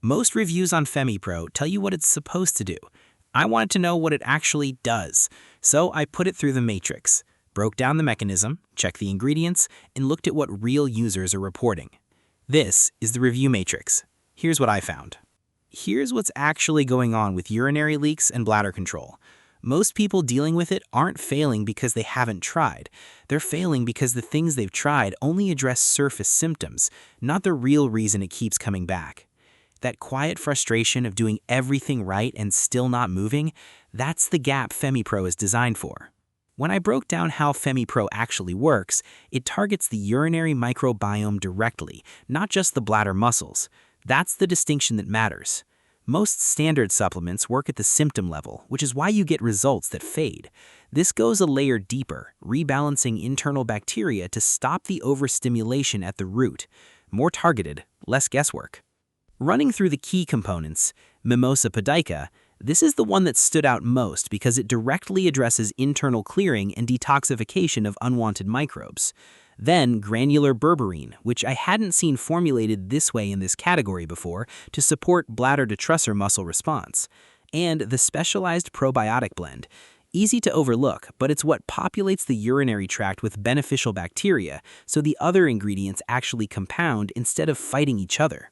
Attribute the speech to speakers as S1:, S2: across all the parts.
S1: Most reviews on FemiPro tell you what it's supposed to do. I wanted to know what it actually does, so I put it through the matrix, broke down the mechanism, checked the ingredients, and looked at what real users are reporting. This is the review matrix. Here's what I found. Here's what's actually going on with urinary leaks and bladder control. Most people dealing with it aren't failing because they haven't tried. They're failing because the things they've tried only address surface symptoms, not the real reason it keeps coming back. That quiet frustration of doing everything right and still not moving, that's the gap FemiPro is designed for. When I broke down how FemiPro actually works, it targets the urinary microbiome directly, not just the bladder muscles. That's the distinction that matters. Most standard supplements work at the symptom level, which is why you get results that fade. This goes a layer deeper, rebalancing internal bacteria to stop the overstimulation at the root. More targeted, less guesswork. Running through the key components, Mimosa Pudica, this is the one that stood out most because it directly addresses internal clearing and detoxification of unwanted microbes. Then granular berberine, which I hadn't seen formulated this way in this category before to support bladder detrusor muscle response. And the specialized probiotic blend. Easy to overlook, but it's what populates the urinary tract with beneficial bacteria, so the other ingredients actually compound instead of fighting each other.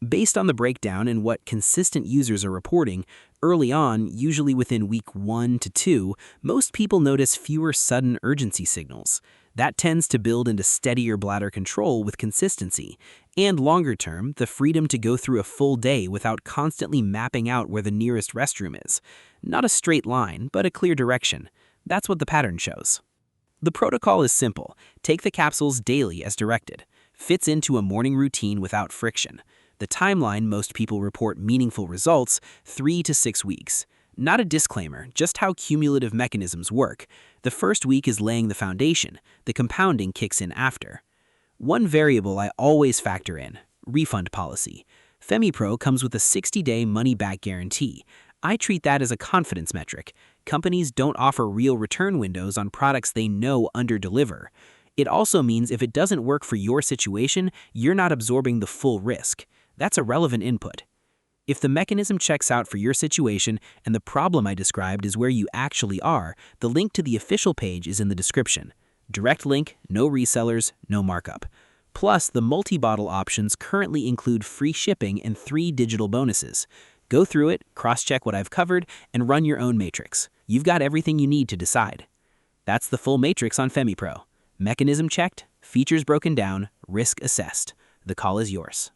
S1: Based on the breakdown and what consistent users are reporting, early on, usually within week 1 to 2, most people notice fewer sudden urgency signals. That tends to build into steadier bladder control with consistency, and longer term, the freedom to go through a full day without constantly mapping out where the nearest restroom is. Not a straight line, but a clear direction. That's what the pattern shows. The protocol is simple. Take the capsules daily as directed. Fits into a morning routine without friction. The timeline most people report meaningful results, 3 to 6 weeks. Not a disclaimer, just how cumulative mechanisms work. The first week is laying the foundation. The compounding kicks in after. One variable I always factor in, refund policy. FemiPro comes with a 60-day money-back guarantee. I treat that as a confidence metric. Companies don't offer real return windows on products they know underdeliver. It also means if it doesn't work for your situation, you're not absorbing the full risk. That's a relevant input. If the mechanism checks out for your situation and the problem I described is where you actually are, the link to the official page is in the description. Direct link, no resellers, no markup. Plus, the multi-bottle options currently include free shipping and 3 digital bonuses. Go through it, cross-check what I've covered, and run your own matrix. You've got everything you need to decide. That's the full matrix on FemiPro. Mechanism checked, features broken down, risk assessed. The call is yours.